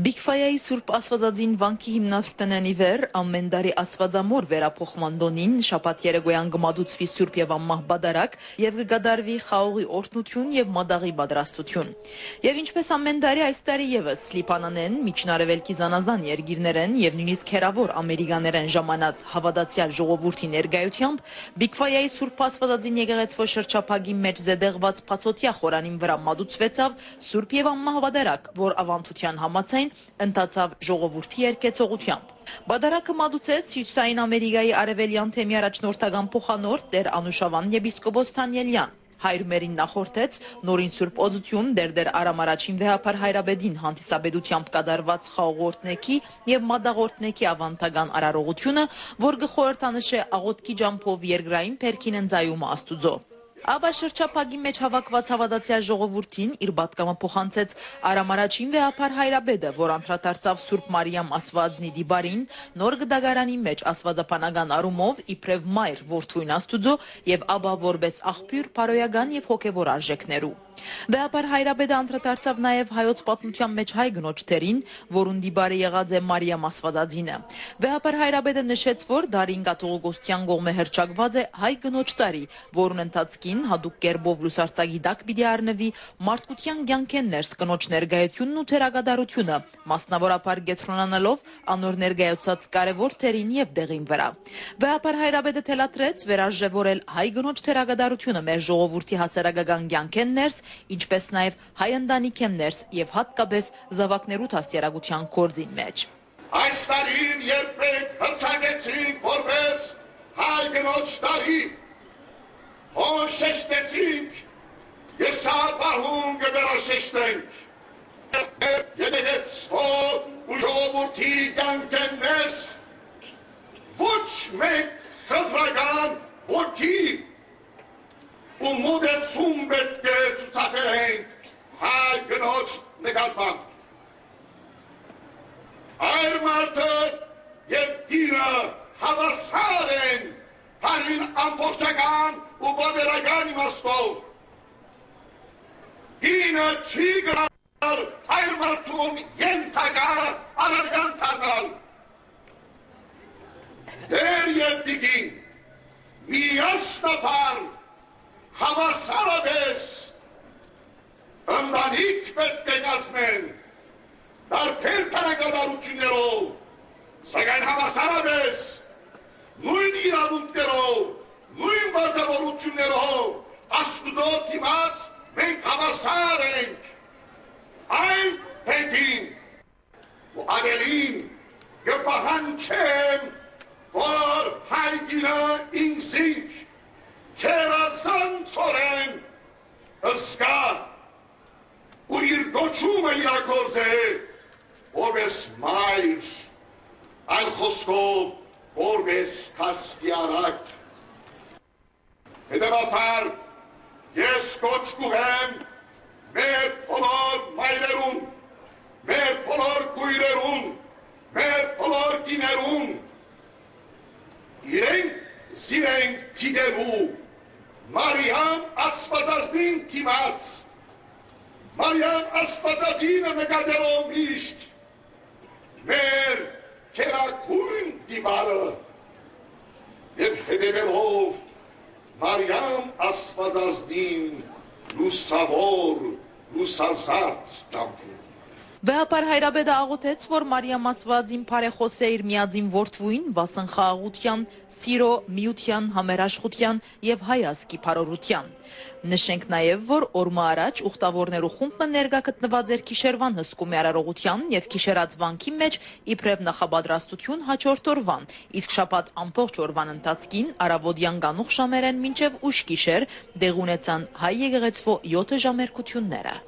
Բիգֆայայի Սուրբ Աստվածածին վանքի հիմնադրութենեն ի վեր ամեն դարի Աստվածամոր վերափոխման դոնին շաբաթ երեկոյան կմատուցվի Սուրբ եւ անմահ բադարակ եւ կգադարվի խաղողի օրհնություն եւ մադաղի պատրաստություն։ Եվ ինչպես ամեն դարի այս տարի եւս Լիբանանեն, Միջնարևելքի զանազան երկիրներեն եւ նույնիսկ հերավոր ամերիկաներեն ժամանած հավատացյալ ժողովրդի ներկայությամբ Բիգֆայայի Սուրբ Աստվածածին եկեղեցվո շրջափակի մեջ զեդեղված փացոտյա խորանին վրա մատուցվեցավ Սուրբ եւ անմահ բադարակ, որ ավանդության համաձայն ընթացավ ժողովրդի երկեցողությամբ։ Բադարակը մատուցեց Հյուսիսային Ամերիկայի արևելյան թեմի առաջնորդական փոխանորդ Տեր Անուշավան եպիսկոպոս Թանյելյան։ Հայրմերին նախորդեց նորին Սուրբ Օծություն Դերդեր Արամ առաջին վեհապար Հայրաբեդին հանդիսաբերությամբ կատարված խաղողորտնեքի եւ մադաղորտնեքի ավանդական արարողությունը, որ գխորհրդանշե աղոթքի ջամփով երկրային փերքին ընձայումը Աստուծո։ Աբա շրջափակի մեջ հավաքված հավատացյալ ժողովրդին իր պատկամը փոխանցեց Արամ առաջին վեհապար Հայրաբեդը, որ անդրադարձավ Սուրբ Մարիամ Աստվածնի դիբարին, նոր գդագարանի մեջ աստվածաբանական առումով իբրև մայր որդվույն Աստուծո եւ աբա որպես աղբյուր բարոյական եւ հոգեվոր արժեքներու։ Վեհապար Հայրաբեդը անդրադարձավ նաև հայոց պատմության մեջ հայ գնոջ թերին, որուն դիբարը եղած է Մարիամ Աստվածածինը։ Վեհապար Հայրաբեդը նշեց, որ դարին կաթողիկոսության կողմէ հռչակված է հայ գնոջ տարի, որուն ընթացքին հատուկ կերպով լուսարձակի տակ պիտի առնվի մարդկության կյանքեն ներս կնոջ ներկայությունն ու թերագադարությունը, մասնավորապես գետրոնանալով անոր ներկայացած կարևոր թերին եւ դեղին վրա։ Վեհապար Հայրաբեդը թելադրեց վերարժևորել հայ գնոջ թերագադարությունը մեր ժողովրդի հասարակական կյանքեն ներս, ինչպես նաև հայ ընտանիքեն ներս եւ հատկապես զավակներու դաստիարակության գործին մեջ։ Այս տարին երբեք հռչակեցինք որպես հայ գնոջ տարի, հոշեշտեցինք եւ սապահուն կվերաշեշտենք։ Եկեղեցու ու ժողովրդի կյանքեն ներս ոչ մեկ խնդրական ոգի ու մոդեցում պետք է ցուցաբերենք հայ գնոջ նկատմամբ։ Այր մարդը եւ դինը հավասար են բարին ամբողջական ու բավարարական իմաստով։ Դինը չի գնալ այր մարդուն ենթակա անարգան դառնալ։ Դեր եւ դիգին միասնապար հավասարապես ընտանիք պետք է կազմեն տարբեր տարագադարություններով, սակայն հավասարապես նույն իրավունքներով, նույն վարդավորություններով Աստուծո դիմաց մենք հավասար ենք։ Այն պետին ու ավելին կպահանջեմ, որ հայ գինը ինքզինք քերազանցորեն ըսկա ու իր գոչումը իրագործե որպես մայր, այլ խոսքով որպես դաստիարակ։ Հետևաբար ես կոչ կուղեմ մեր բոլոր մայրերուն, մեր բոլոր քույրերուն, մեր բոլոր կիներուն իրենք զիրենք դիտելու Մարիամ Աստվածածին դիմաց, Մարիամ Աստվածածինը նկատելով միշտ մեր քերակույն դիբարը եւ հետևելով Մարիամ Աստվածածին լուսավոր, լուսազարդ ճամփին։ Վեհապար Հայրաբեդը աղոթեց, որ Մարիամ Աստվածին բարեխոս է իր միածին որդվույն վասն խաղաղության, սիրո, միության, համերաշխության եւ հայ ազգի բարօրության։ Նշենք նաեւ, որ օրմա առաջ ուխտավորներու խումբը ներկա գտնված էր Քիշերվան հսկումի արարողության եւ Քիշերած վանքի մեջ իբրև նախապատրաստություն հաջորդ օրվան, իսկ շաբաթ ամբողջ օրվան ընթացքին արավոտյան գանուխ ժամերեն մինչեւ ուշ գիշեր դեղ ունեցան հայ եկեղեցվո 7 ժամերկությունները։